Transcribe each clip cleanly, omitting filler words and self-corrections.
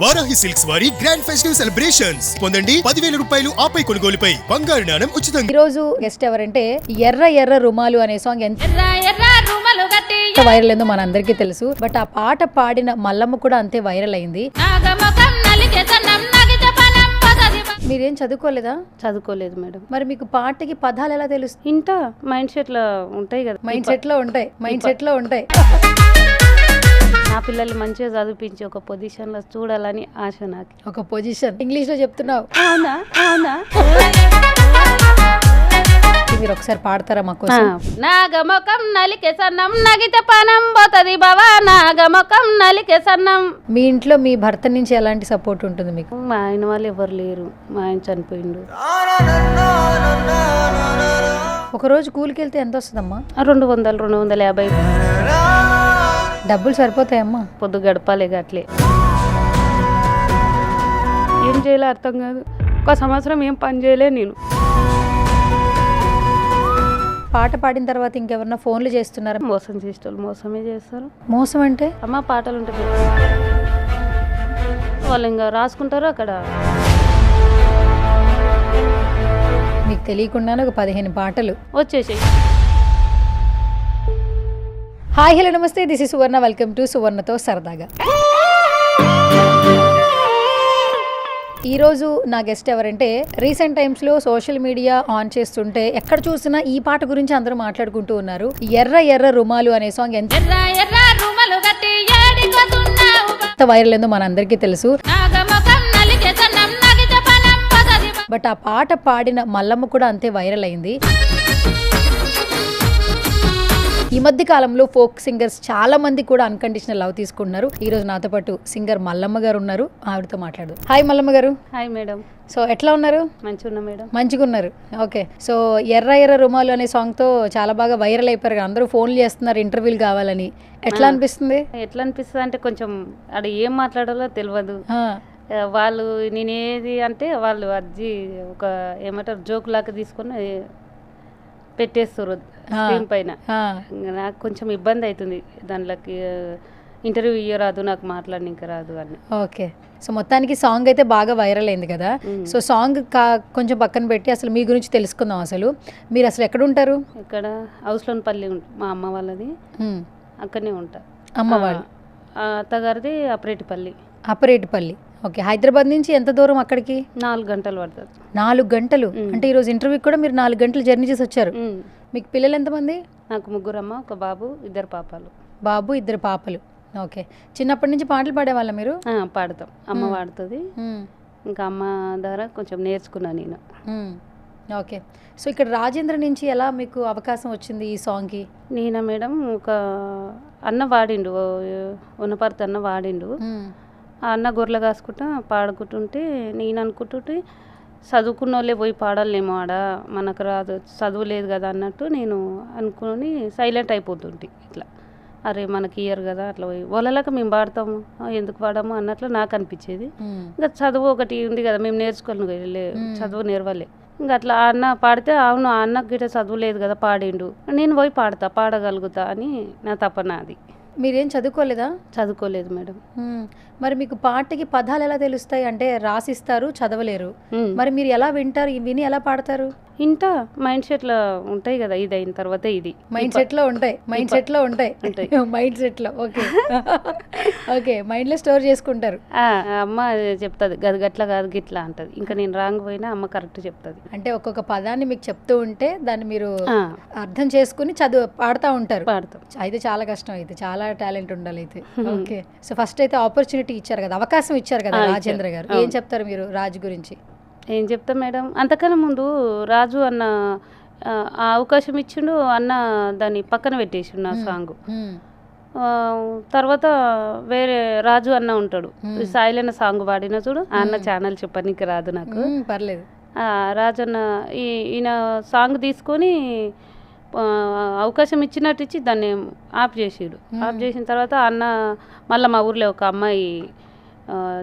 Varahi silks వారి grand festive celebrations పొందండి 10,000 రూపాయలు ఆపై కొనుగోలుపై బంగారు నాణెం ఉచితంగా. ఈ రోజు గెస్ట్ ఎవరంటే ఎర్ర ఎర్ర రుమాలు అనే సాంగ్ ఎంత వైరల్ అయిందో మనందరికీ తెలుసు. బట్ ఆ పాట పాడిన మల్లమ్మ కూడా అంతే వైరల్ అయింది. మీరేం చదువుకోలేదా? చదువుకోలేదు మేడం. మరి మీకు పాటకి పదాలు ఎలా తెలుస్తుంది? ఇంట మైండ్ సెట్ లో ఉంటాయి కదా, మైండ్ సెట్ లో ఉంటాయి. నా పిల్లల్ని మంచిగా చదివించి ఒక పొజిషన్ లో చూడాలని ఆశ నాకు. ఒక పొజిషన్ ఇంగ్లీష్ లో చెప్తున్నావు. అవునా అవునా మీరు ఒకసారి పాడతారా మా కోసం? నాగమొకం నలికే సన్నం నగితే పనం పోతది బావా, నాగమొకం నలికే సన్నం. మీ ఇంట్లో మీ భర్త నుంచి ఎలాంటి సపోర్ట్ ఉంటుంది మీకు? మా ఆయన వాళ్ళు ఎవరు లేరు, మా ఆయన చనిపోయిండు. ఒక రోజు కూలికి వెళ్తే ఎంత వస్తుందమ్మా? 200 250 డబ్బులు సరిపోతాయమ్మా? పొద్దు గడపాలి అట్లే. ఏం చేయాలో అర్థం కాదు. ఒక సంవత్సరం ఏం పని చేయలే నేను. పాట పాడిన తర్వాత ఇంకెవరన్నా ఫోన్లు చేస్తున్నారా? మోసం చేసేవాళ్ళు మోసమే చేస్తారు. మోసం అంటే అమ్మ పాటలు ఉంటాయి వాళ్ళు ఇంకా రాసుకుంటారు అక్కడ. మీకు తెలియకుండానే ఒక 15 పాటలు వచ్చేసాయి. హాయ్ హలో నమస్తే, this is Suvarna. Welcome to సువర్ణతో సరదాగా. ఈరోజు నా గెస్ట్ ఎవరంటే రీసెంట్ టైమ్స్లో సోషల్ మీడియా ఆన్ చేస్తుంటే ఎక్కడ చూసినా ఈ పాట గురించి అందరూ మాట్లాడుకుంటూ ఉన్నారు. ఎర్ర ఎర్ర రుమాలు అనే సాంగ్ ఎంత వైరల్ అయిందో మనందరికీ తెలుసు. బట్ ఆ పాట పాడిన మల్లమ్మ కూడా అంతే వైరల్ అయింది. ఈ మధ్య కాలంలో ఫోక్ సింగర్స్ చాలా మంది కూడా అన్కండిషనల్ లవ్ తీసుకుంటున్నారు. ఈ రోజు నాతో పాటు సింగర్ మల్లమ్మ గారు ఉన్నారు, ఆవిడతో మాట్లాడు. హాయ్ మల్లమ్మ గారు. Hi madam. సో ఎట్లా ఉన్నారు? మంచిగా ఉన్నా మేడం. మంచిగా ఉన్నారు. ఓకే. సో ఎర్ర ఎర్ర రుమాలు అనే సాంగ్ తో చాలా బాగా వైరల్ అయిపోయారు. అందరూ ఫోన్లు చేస్తున్నారు ఇంటర్వ్యూలు కావాలని. ఎట్లా అనిపిస్తుంది? ఎట్లా అనిపిస్తుంది అంటే కొంచెం అక్కడ ఏం మాట్లాడాలో తెలియదు. వాళ్ళు నేనేది అంటే వాళ్ళు అజ్జి ఒక ఏమంటారు జోక్ లాగా తీసుకొని పెట్టేస్తారు స్క్రీన్ పైన. నాకు కొంచెం ఇబ్బంది అవుతుంది దాంట్లోకి. ఇంటర్వ్యూ ఇయ్యరాదు, నాకు మాట్లాడడానికి రాదు అని. ఓకే. సో మొత్తానికి సాంగ్ అయితే బాగా వైరల్ అయింది కదా. సో సాంగ్ కొంచెం పక్కన పెట్టి అసలు మీ గురించి తెలుసుకుందాం. అసలు మీరు అసలు ఎక్కడ ఉంటారు? ఇక్కడ హౌస్లోన్పల్లి మా అమ్మ వాళ్ళది, అక్కడనే ఉంటా. అమ్మ వాళ్ళు అత్తగారిది అపరేటిపల్లి. అపరేటిపల్లి. ఓకే. హైదరాబాద్ నుంచి ఎంత దూరం అక్కడికి? 4 గంటలు పడుతుంది. 4 గంటలు అంటే ఈరోజు ఇంటర్వ్యూకి కూడా మీరు 4 గంటలు జర్నీ చేసి వచ్చారు. మీకు పిల్లలు ఎంతమంది? నాకు 3 అమ్మ, ఒక బాబు, 2 పాపాలు. బాబు 2 పాపలు. ఓకే. చిన్నప్పటి నుంచి పాటలు పాడేవాళ్ళ మీరు? పాడతాం. అమ్మ పాడుతుంది, ఇంకా అమ్మ ద్వారా కొంచెం నేర్చుకున్నా నేను. ఓకే. సో ఇక్కడ రాజేంద్ర నుంచి ఎలా మీకు అవకాశం వచ్చింది ఈ సాంగ్కి? నేనా మేడం, ఒక అన్న వాడిండు, ఉన్నపర్తి అన్న వాడిండు. ఆ అన్న గొర్రెలు కాసుకుంటా పాడుకుంటుంటే నేను అనుకుంటుంటే చదువుకున్న వాళ్ళే పోయి పాడాలేమో ఆడ, మనకు రాదు, చదువు లేదు కదా అన్నట్టు నేను అనుకుని సైలెంట్ అయిపోతుంటే ఇట్లా. అరే మనకి ఇయ్యరు కదా అట్లా పోయి వాళ్ళలాగా మేము పాడతాము, ఎందుకు పాడాము అన్నట్లు నాకు అనిపించేది. ఇంకా చదువు ఒకటి ఉంది కదా, మేము నేర్చుకోవాలి, చదువు నేర్వలే. ఇంకా అట్లా అన్న పాడితే అవును ఆ అన్నకు గిట్ట చదువు లేదు కదా పాడిండు, నేను పోయి పాడగలుగుతా అని నా తపన. అది. మీరేం చదువుకోలేదా? చదువుకోలేదు మేడం. మరి మీకు పాటకి పదాలు ఎలా తెలుస్తాయి? అంటే రాసిస్తారు, చదవలేరు, మరి మీరు ఎలా వింటారు? విని ఎలా పాడతారు? ఇంట మైండ్ సెట్ లో ఉంటాయి కదా, ఇది అయిన తర్వాత ఇది మైండ్ సెట్ లో ఉంటాయి. మైండ్ సెట్ లో. ఓకే. ఓకే. మైండ్ లో స్టోర్ చేసుకుంటారు. అమ్మ చెప్తుంది గది గట్లా కాదు గిట్లా అంటది. ఇంకా నేను రాంగ్ పోయినా అమ్మ కరెక్ట్ చెప్తుంది. అంటే ఒక్కొక్క పదాన్ని మీకు చెప్తూ ఉంటే దాన్ని మీరు అర్థం చేసుకుని పాడుతూ ఉంటారు. పాడతాం. అయితే చాలా కష్టం, అయితే చాలా టాలెంట్ ఉండాలి అయితే. ఓకే. సో ఫస్ట్ అయితే ఆపర్చునిటీ ఇచ్చారు కదా, అవకాశం ఇచ్చారు కదా రాజేంద్ర గారు. ఏం చెప్తారు మీరు రాజు గురించి? ఏం చెప్తా మేడం, అంతకన్నా ముందు రాజు అన్న ఆ అవకాశం ఇచ్చిండు, అన్న దాన్ని పక్కన పెట్టేసిండు నా సాంగ్. తర్వాత వేరే రాజు అన్న ఉంటాడు, సాయిలన్న సాంగ్ పాడిన చూడు, ఆ అన్న ఛానల్ చెప్పనీకి రాదు నాకు, పర్లేదు. రాజు అన్న ఈయన సాంగ్ తీసుకొని అవకాశం ఇచ్చినట్టు ఇచ్చి దాన్ని ఆఫ్ చేసిడు. ఆఫ్ చేసిన తర్వాత అన్న మళ్ళీ మా ఊర్లో ఒక అమ్మాయి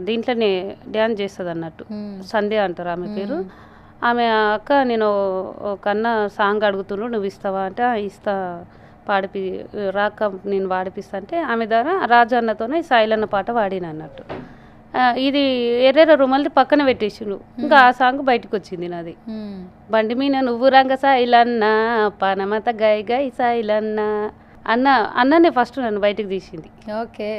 దీంట్లోనే డ్యాన్స్ చేస్తుంది అన్నట్టు, సంధ్య అంటారు ఆమె పేరు. ఆమె అక్క నేను ఒక అన్న సాంగ్ అడుగుతున్నాడు, నువ్వు ఇస్తావా అంటే ఇస్తా, రాక నేను పాడిపిస్తా అంటే ఆమె ద్వారా రాజు అన్నతోనే సాయిలన్న పాట పాడిన అన్నట్టు. ఇది ఎర్రెర రుమల్ది పక్కన పెట్టేసిండు. ఇంకా ఆ సాంగ్ బయటకు వచ్చింది నాది. బండి మీద నువ్వు రంగ సాయిలన్నా పనమత గై గై సాయిలన్నా అన్ననే ఫస్ట్ నన్ను బయటకు తీసింది. ఓకే,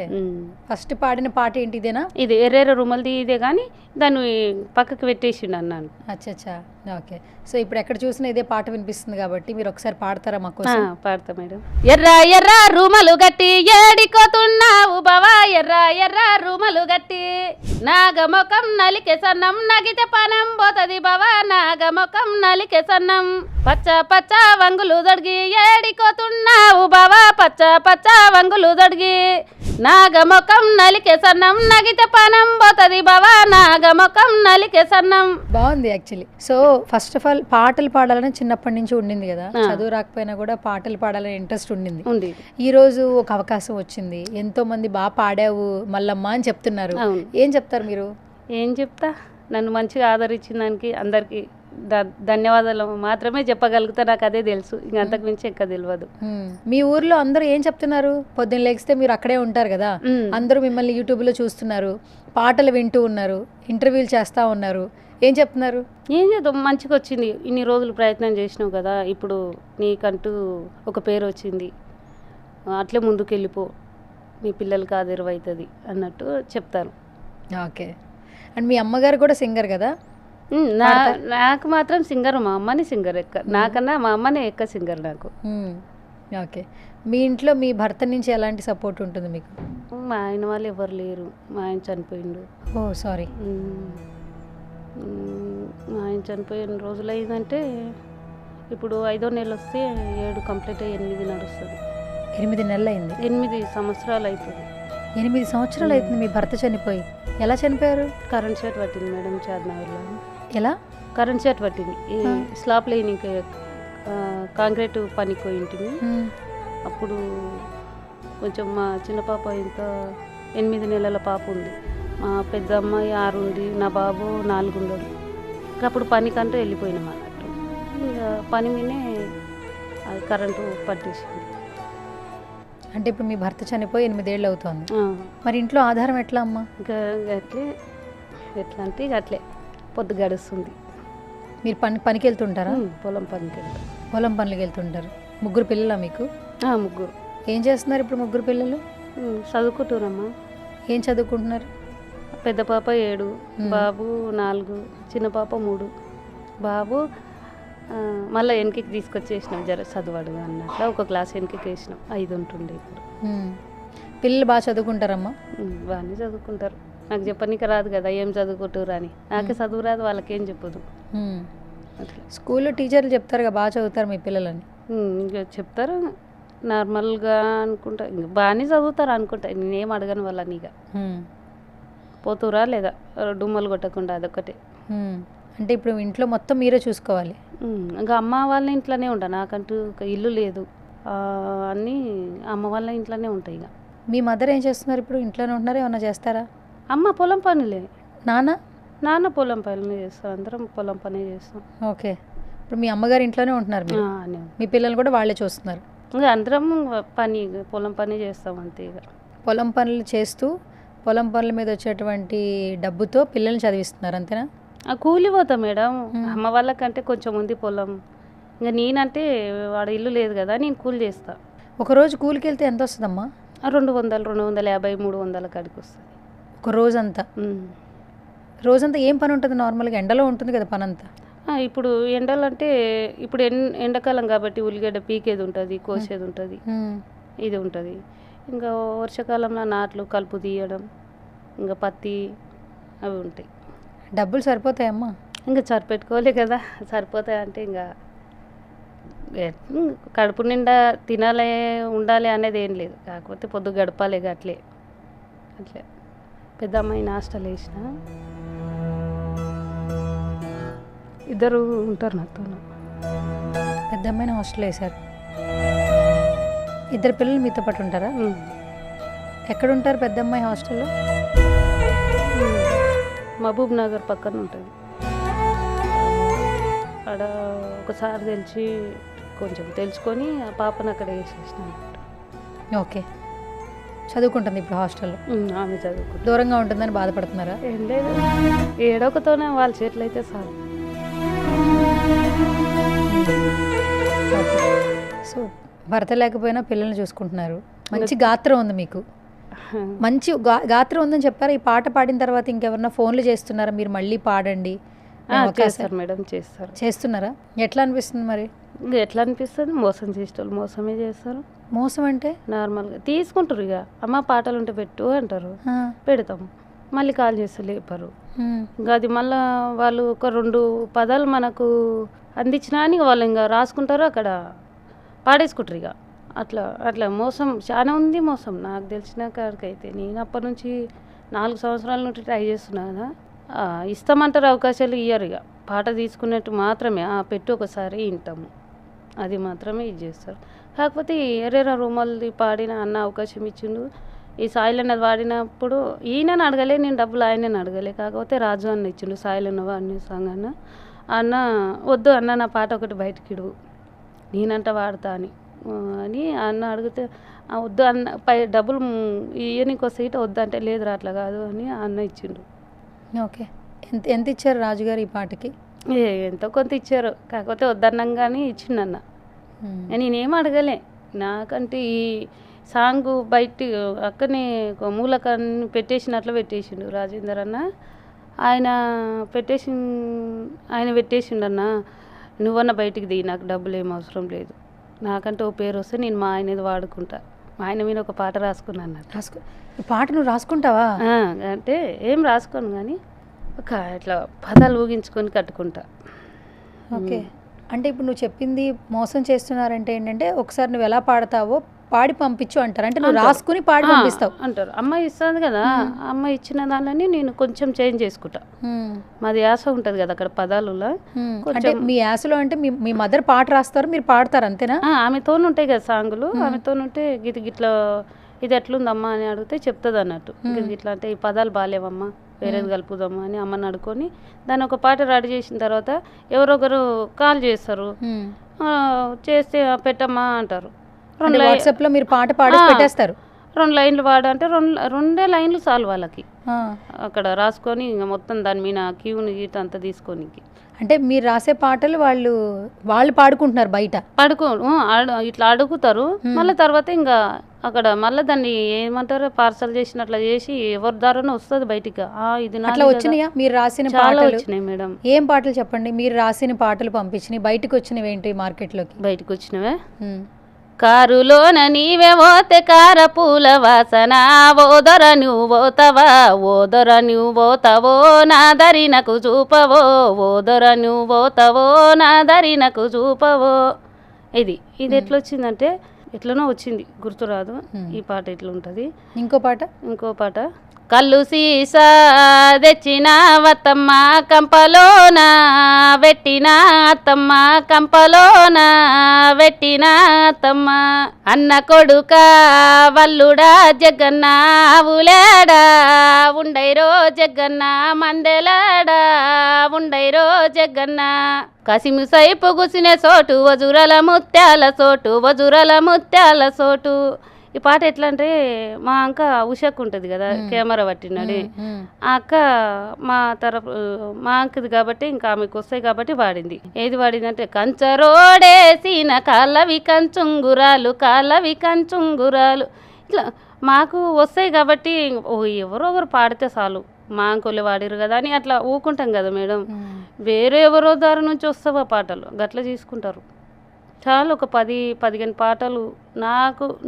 ఫస్ట్ పాడిన పాట ఏంటి ఇదేనా? ఇది ఎర్రెర రుమల్ది ఇదే, కానీ దాన్ని పక్కకు పెట్టేసిండు అన్నాను. అచ్చా, ఓకే. సో ఇప్పుడు ఎక్కడ చూసినా ఇదే పాట వినిపిస్తుంది కాబట్టి మీరు ఒకసారి పాడతారా మా కోసం? పాడతా మేడం. ఎర్ర ఎర్ర రుమలు గట్టి ఏడికోతున్నావు బావా, ఎర్ర ఎర్ర రుమలు గట్టి నాగమొఖం నలికే సన్నం నగితే పనం పోతది బావా, నాగమొఖం నలికే సన్నం పచ్చ పచ్చ వంగులు దొడిగి ఏడికోతున్నావు బావా, పచ్చ పచ్చ వంగులు దొడిగి నాగమొఖం నలికే సన్నం నగితే పనం పోతది బావా, నాగమొఖం నలికే సన్నం. బాగుంది actually. So first of all పాటలు పాడాలని చిన్నప్పటి నుంచి ఉండింది కదా, చదువు రాకపోయినా కూడా పాటలు పాడాలని ఇంట్రెస్ట్ ఉండింది. ఈ రోజు ఒక అవకాశం వచ్చింది, ఎంతో మంది బాగా పాడావు మల్లమ్మ అని చెప్తున్నారు. ఏం చెప్తారు మీరు? ఏం చెప్తా, నన్ను మంచిగా ఆదరించిన దానికి అందరికి ధన్యవాదాలు మాత్రమే చెప్పగలుగుతా. నాకు అదే తెలుసు, ఇంక అంతకు మించి ఎక్కువ తెలియదు. మీ ఊర్లో అందరూ ఏం చెప్తున్నారు? పొద్దున్న లేగిస్తే మీరు అక్కడే ఉంటారు కదా, అందరూ మిమ్మల్ని యూట్యూబ్ లో చూస్తున్నారు, పాటలు వింటూ ఉన్నారు, ఇంటర్వ్యూలు చేస్తా ఉన్నారు, ఏం చెప్తున్నారు? ఏం చేద్దాం, మంచిగా వచ్చింది, ఇన్ని రోజులు ప్రయత్నం చేసినావు కదా, ఇప్పుడు నీకంటూ ఒక పేరు వచ్చింది, అట్లే ముందుకు వెళ్ళిపో, మీ పిల్లలకి ఆదరవవుతుంది అన్నట్టు చెప్తారు. ఓకే. అండ్ మీ అమ్మగారు కూడా సింగర్ కదా? నాకు మాత్రం సింగర్, మా అమ్మని సింగర్ ఎక్క, నాకన్నా మా అమ్మనే ఎక్క సింగర్ నాకు. ఓకే. మీ ఇంట్లో మీ భర్త నుంచి ఎలాంటి సపోర్ట్ ఉంటుంది మీకు? మా ఆయన వాళ్ళు ఎవరు లేరు, మా ఆయన చనిపోయిండు. ఓ సారీ. మా ఆయన చనిపోయిన రోజులు అయిందంటే ఇప్పుడు 5వ నెల వస్తే 7 కంప్లీట్ అయ్యి 8 నడుస్తుంది. 8 నెలలు అయింది? 8 సంవత్సరాలు అవుతుంది. 8 సంవత్సరాలు అవుతుంది మీ భర్త చనిపోయి. ఎలా చనిపోయారు? కరెంట్ షాట్ పట్టింది మేడం చార్నగర్లో. ఎలా? కరెంట్ షాట్ పట్టింది. ఈ స్లాబ్ లైనింగ్ కాంక్రీట్ పనికి పోయింటిమి. అప్పుడు కొంచెం మా చిన్న పాప ఇంత 8 నెలల పాప ఉంది, మా పెద్ద అమ్మాయి 6 ఉంది, నా బాబు 4 ఉండడు. అప్పుడు పనికంటూ వెళ్ళిపోయినాం అన్నట్టు. ఇంకా పని మీదే అది కరెంటు పట్టేసింది. అంటే ఇప్పుడు మీ భర్త చనిపోయి 8 ఏళ్ళు అవుతుంది. మరి ఇంట్లో ఆధారం ఎట్లా అమ్మా? ఇంకా అట్లే, ఎట్లా అంటే ఇక అట్లే పొద్దు గడుస్తుంది. మీరు పనికి వెళ్తుంటారా? పొలం పనికి వెళ్తాం. పొలం పనులకి వెళ్తుంటారు. 3 పిల్లలా మీకు? 3. ఏం చేస్తున్నారు ఇప్పుడు 3 పిల్లలు? చదువుకుంటున్నామ్మా. ఏం చదువుకుంటున్నారు? పెద్ద పాప 7, బాబు 4, చిన్న పాప 3. బాబు మళ్ళీ వెనకకి తీసుకొచ్చేసినాం, జర చదువాడు అన్నట్లు ఒక క్లాస్ వెనకకి వేసినాం. 5 ఉంటుండే ఇప్పుడు. పిల్లలు బాగా చదువుకుంటారమ్మా? బాగానే చదువుకుంటారు. నాకు చెప్పనీకి రాదు కదా ఏం చదువుకుంటారు అని, నాకే చదువు రాదు, వాళ్ళకేం చెప్పదు. స్కూల్లో టీచర్లు చెప్తారుగా బాగా చదువుతారు మీ పిల్లలని? ఇంకా చెప్తారు నార్మల్గా అనుకుంటా, ఇంకా బాగానే చదువుతారు అనుకుంటా, నేనేం అడగను వాళ్ళని. ఇక పోతురా లేదా డుమ్మలు కొట్టకుండా, అదొక్కటే. అంటే ఇప్పుడు ఇంట్లో మొత్తం మీరే చూసుకోవాలి? ఇంకా అమ్మ వాళ్ళ ఇంట్లోనే ఉంటా, నాకంటూ ఒక ఇల్లు లేదు, అన్నీ అమ్మ వాళ్ళ ఇంట్లోనే ఉంటాయి. ఇక మీ మదర్ ఏం చేస్తున్నారు ఇప్పుడు? ఇంట్లోనే ఉంటున్నారా, ఏమన్నా చేస్తారా? అమ్మ పొలం పనులే. నాన్న పొలం పనులు చేస్తాం, అందరం పొలం పనే చేస్తాం. ఓకే. ఇప్పుడు మీ అమ్మగారు ఇంట్లోనే ఉంటున్నారు, మీ పిల్లలు కూడా వాళ్ళే చూస్తున్నారు? ఇంకా అందరం పని, పొలం పని చేస్తాం అంతే. ఇక పొలం పనులు చేస్తూ పొలం పనుల మీద వచ్చేటువంటి డబ్బుతో పిల్లల్ని చదివిస్తున్నారు అంతేనా? కూలి పోతా మేడం, అమ్మ వాళ్ళకంటే కొంచెం ఉంది పొలం. ఇంకా నేనంటే వాడు ఇల్లు లేదు కదా, నేను కూలి చేస్తా. ఒకరోజు కూలికి వెళ్తే ఎంత వస్తుందమ్మా? 200, 250, 300 కాడికి వస్తుంది ఒక రోజంతా. రోజంతా ఏం పని ఉంటుంది నార్మల్గా? ఎండలో ఉంటుంది కదా పని అంతా. ఇప్పుడు ఎండలు అంటే ఇప్పుడు ఎండాకాలం కాబట్టి ఉల్లిగడ్డ పీకేది ఉంటుంది, కోసేది ఉంటుంది, ఇది ఉంటుంది. ఇంకా వర్షాకాలంలో నాట్లు కలుపు తీయడం, ఇంకా పత్తి అవి ఉంటాయి. డబ్బులు సరిపోతాయమ్మా? ఇంకా సరిపెట్టుకోలే కదా, సరిపోతాయి అంటే ఇంకా కడుపు నిండా తినాలి ఉండాలి అనేది ఏం లేదు, కాకపోతే పొద్దు గడపాలి అట్లే. పెద్ద అమ్మాయిని హాస్టల్ వేసిన, 2 ఉంటారు నాతో. పెద్ద అమ్మాయిని హాస్టల్ వేశారు, 2 పిల్లలు మీతో పాటు ఉంటారా? ఎక్కడ ఉంటారు పెద్ద అమ్మాయి హాస్టల్లో? మహబూబ్ నగర్ పక్కన ఉంటుంది. అక్కడ ఒకసారి తెలిసి కొంచెం తెలుసుకొని ఆ పాపను అక్కడ వేసేసిన. ఓకే. చదువుకుంటుంది ఇప్పుడు హాస్టల్లో. ఆమె చదువుకుంటుంది. దూరంగా ఉంటుందని బాధపడుతున్నారా? ఏం లేదు, ఏడొకతోనే వాళ్ళ చేతులు అయితే చాలు. సో భర్త లేకపోయినా పిల్లల్ని చూసుకుంటున్నారు. మంచి గాత్రం ఉంది మీకు, మంచి గాత్రం ఉందని చెప్పారు. ఈ పాట పాడిన తర్వాత ఇంకెవరన్నా ఫోన్లు చేస్తున్నారా మీరు మళ్ళీ పాడండి? చేస్తారు మేడం, చేస్తున్నారా? ఎట్లా అనిపిస్తుంది మరి? ఎట్లా అనిపిస్తుంది, మోసం చేసేటోళ్ళు మోసమే చేస్తారు. మోసం అంటే నార్మల్గా తీసుకుంటారు, ఇక అమ్మ పాటలు ఉంటే పెట్టు అంటారు, పెడతాము, మళ్ళీ కాల్ చేస్తే లేపరు. ఇంకా అది మళ్ళీ వాళ్ళు ఒక 2 పదాలు మనకు అందించినా అని వాళ్ళు ఇంకా రాసుకుంటారు, అక్కడ పాడేసుకుంటారు. ఇక అట్లా అట్లా మోసం చాలా ఉంది. మోసం నాకు తెలిసిన కాడికైతే నేను అప్పటి నుంచి 4 సంవత్సరాల నుండి ట్రై చేస్తున్నా కదా. ఇస్తామంటారు, అవకాశాలు ఇయ్యరు. ఇక పాట తీసుకున్నట్టు మాత్రమే పెట్టు ఒకసారి వింటాము, అది మాత్రమే ఇది చేస్తారు. కాకపోతే ఎర్రెరా రూమల్ది పాడిన అన్న అవకాశం ఇచ్చిండు. ఈ సాయిల్ అన్నది వాడినప్పుడు ఈయనని అడగలే, నేను డబ్బులు ఆయనని అడగలే. కాకపోతే రాజు అన్న ఇచ్చిండు, సాయిల్ అన్న అన్ని సాంగ్ అన్న. అన్న వద్దు అన్న, నా పాట ఒకటి బయటకి ఇడువు, నేనంట వాడతా అని అన్న అడిగితే వద్దు అన్న, డబ్బులు ఇయ్యనికి వస్తే ఇట వద్దు అంటే లేదురా అట్లా కాదు అని అన్న ఇచ్చిండు. ఓకే, ఎంత ఇచ్చారు రాజుగారు ఈ పాటకి? ఎంతో కొంత ఇచ్చారు, కాకపోతే వద్దన్నాం కానీ ఇచ్చిండన్న. నేనేం అడగలే, నాకంటే ఈ సాంగ్ బయట అక్కడనే మూలకాన్ని పెట్టేసినట్లు పెట్టేసిండు రాజేందర్ అన్న. ఆయన పెట్టేసిండన్న, నువ్వన్న బయటికి దిగి, నాకు డబ్బులు ఏం అవసరం లేదు, నాకంటే ఓ పేరు వస్తే నేను మా ఆయనది వాడుకుంటా. మా ఆయన మీద ఒక పాట రాసుకున్నాను. ఈ పాట నువ్వు రాసుకుంటావా? అంటే ఏం రాసుకోను కానీ ఒక ఇట్లా పదాలు ఊగించుకొని కట్టుకుంటా. ఓకే, అంటే ఇప్పుడు నువ్వు చెప్పింది మోసం చేస్తున్నారంటే ఏంటంటే, ఒకసారి నువ్వు ఎలా పాడతావో పాడి పంపించు అంటారు, అంటే నువ్వు రాసుకుని పాడి పంపిస్తావు అంటారు. అమ్మాయి ఇస్తుంది కదా, అమ్మాయి ఇచ్చిన దానిని నేను కొంచెం చేంజ్ చేసుకుంటా. మాది యాస ఉంటుంది కదా అక్కడ పదాలలో. అంటే మీ యాసలో అంటే మీ మదర్ పాట రాస్తారు, మీరు పాడతారు అంతేనా? ఆమెతోనే ఉంటాయి కదా సాంగులు, ఆమెతోనుంటే గిట్లా ఇది ఎట్లుందమ్మా అని అడిగితే చెప్తుంది అన్నట్టు. గిట్లా అంటే ఈ పదాలు బాగాలేవమ్మా, వేరేది కలుపుదామా అని అమ్మని అనుకొని దాన్ని ఒక పాట రెడీ చేసిన తర్వాత ఎవరొకరు కాల్ చేస్తారు, చేస్తే పెట్టమ్మా అంటారు. వాట్సాప్ లో మీరు పాట పాడి పెట్టేస్తారు. 2 లైన్లు పాడంటే 2 లైన్లు చాలు వాళ్ళకి, అక్కడ రాసుకొని ఇంకా మొత్తం దాని మీద క్యూని గీత అంతా తీసుకొని. అంటే మీరు రాసే పాటలు వాళ్ళు పాడుకుంటున్నారు బయట, ఇట్లా అడుగుతారు. మళ్ళీ తర్వాత ఇంకా అక్కడ మళ్ళీ దాన్ని ఏమంటారు పార్సల్ చేసినట్లా చేసి ఎవరి ద్వారానే వస్తుంది బయటికి. ఇది అట్లా వచ్చినాయా మీరు రాసిన పాటలు? వచ్చినాయి మేడం. ఏం పాటలు చెప్పండి, మీరు రాసిన పాటలు పంపించినాయి బయటకు వచ్చినవి ఏంటి మార్కెట్లోకి? బయటకు వచ్చినవే, కారులోన నీవే పోతే కార పూల వాసన, ఓదర నువ్వు పోతావా, ఓదర నువ్వు పోతావో నా దరి నాకు చూపవో, ఓదర నువ్వు పోతావో నా దరి నాకు చూపవో. ఇది ఎట్లొచ్చిందంటే ఎట్లనో వచ్చింది, గుర్తురాదు. ఈ పాట ఎట్లా ఉంటుంది. ఇంకో పాట కళ్ళు సీసా తెచ్చిన వత్తమ్మ కంపలోన వెట్టిన అత్తమ్మ, కంపలోన వెట్టిన అత్తమ్మ, అన్న కొడుక వల్లుడా జగన్న వులేడా, ఉండైరో జగన్న మందెలాడా, ఉండైరో జగన్న, కసిమి సైపు గుసిన చోటు వజురల ముత్యాల చోటు, వజురల ముత్యాల చోటు. ఈ పాట ఎట్లా అంటే మా అక్క ఉషకు ఉంటుంది కదా కెమెరా పట్టినది, ఆ అక్క మా అంకది కాబట్టి ఇంకా ఆమెకు వస్తాయి కాబట్టి వాడింది. ఏది వాడింది అంటే కంచరోడేసిన కాళ్ళవి కంచుంగురాలు, కాళ్ళవి కంచుంగురాలు. ఇట్లా మాకు వస్తాయి కాబట్టి ఎవరో ఒకరు పాడితే చాలు, మా అంకులే వాడిరు కదా అని అట్లా ఊకుంటాం కదా మేడం. వేరే ఎవరో దారి నుంచి వస్తావా పాటలు గట్లా తీసుకుంటారు. చాలా ఒక 10-15 పాటలు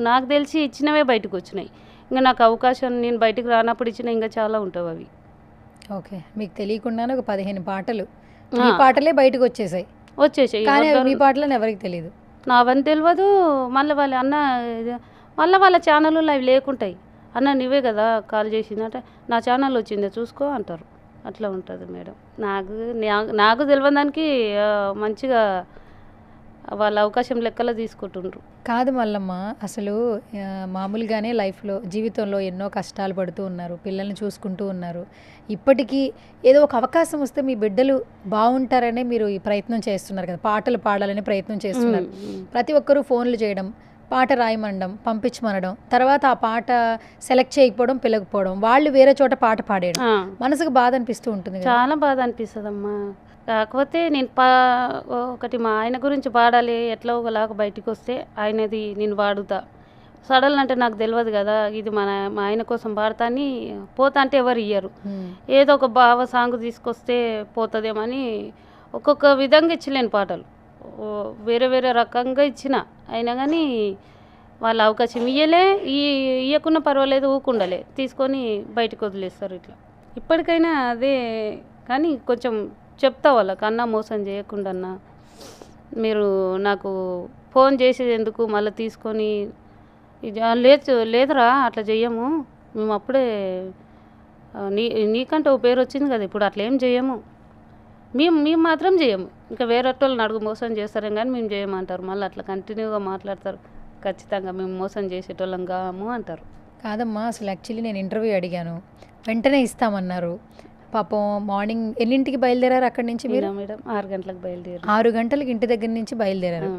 నాకు తెలిసి ఇచ్చినవే బయటకు వచ్చినాయి. ఇంకా నాకు అవకాశం నేను బయటకు రానప్పుడు ఇచ్చిన ఇంకా చాలా ఉంటావు అవి. ఓకే, మీకు తెలియకుండానే ఒక 15 పాటలు ఈ పాటలే బయటకు వచ్చేసాయి. కానీ మీ పాటలని ఎవరికి తెలియదు, నావని తెలియదు. మళ్ళీ వాళ్ళ ఛానల్లో అవి లేకుంటాయి. అన్న నువ్వే కదా కాల్ చేసిందంటే నా ఛానల్ వచ్చిందే చూసుకో అంటారు. అట్లా ఉంటుంది మేడం. నాకు తెలియని దానికి మంచిగా వాళ్ళ అవకాశం లెక్కలో తీసుకుంటుండ్రు. కాదు మల్లమ్మ, అసలు మామూలుగానే లైఫ్లో జీవితంలో ఎన్నో కష్టాలు పడుతూ ఉన్నారు, పిల్లల్ని చూసుకుంటూ ఉన్నారు. ఇప్పటికీ ఏదో ఒక అవకాశం వస్తే మీ బిడ్డలు బాగుంటారనే మీరు ఈ ప్రయత్నం చేస్తున్నారు కదా, పాటలు పాడాలని ప్రయత్నం చేస్తున్నారు. ప్రతి ఒక్కరూ ఫోన్లు చేయడం, పాట రాయమనడం, పంపించమనడం, తర్వాత ఆ పాట సెలెక్ట్ చేయకపోవడం, పిలకపోవడం, వాళ్ళు వేరే చోట పాట పాడేయడం, మనసుకు బాధ అనిపిస్తూ ఉంటుంది కదా. చాలా బాధ అనిపిస్తుందమ్మా. కాకపోతే నేను ఒకటి మా ఆయన గురించి పాడాలి, ఎట్లా ఒకలాగా బయటికి వస్తే ఆయనది నేను పాడుతా. సడన్ అంటే నాకు తెలియదు కదా, ఇది మా ఆయన కోసం పాడతా అని పోతా అంటే ఎవరు ఇయ్యరు. ఏదో ఒక బావ సాంగ్ తీసుకొస్తే పోతుందేమని ఒక్కొక్క విధంగా ఇచ్చలేను పాటలు, వేరే వేరే రకంగా ఇచ్చిన. అయినా కానీ వాళ్ళ అవకాశం ఇయ్యకున్నా పర్వాలేదు, ఊకుండలే, తీసుకొని బయటకు వదిలేస్తారు. ఇట్లా ఇప్పటికైనా అదే. కానీ కొంచెం చెప్తా వాళ్ళకి, అన్న మోసం చేయకుండా అన్న, మీరు నాకు ఫోన్ చేసేది ఎందుకు, మళ్ళీ తీసుకొని ఇది లేదురా అట్లా చెయ్యము, మేము అప్పుడే నీకంటే ఓ పేరు వచ్చింది కదా, ఇప్పుడు అట్లా ఏం చేయము, మేము మాత్రం చేయము, ఇంకా వేరే వాళ్ళని అడుగు మోసం చేస్తారేం కానీ మేము చేయమంటారు. మళ్ళీ అట్లా కంటిన్యూగా మాట్లాడతారు. ఖచ్చితంగా మేము మోసం చేసేటోళ్ళం కాము అంటారు. కాదమ్మా, అసలు యాక్చువల్లీ నేను ఇంటర్వ్యూ అడిగాను, వెంటనే ఇస్తామన్నారు. పాపం మార్నింగ్ ఎన్నింటికి బయలుదేరారు అక్కడి నుంచి మీరు? మేడం 6 గంటలకు బయలుదేరారు. 6 గంటలకు ఇంటి దగ్గర నుంచి బయలుదేరారు.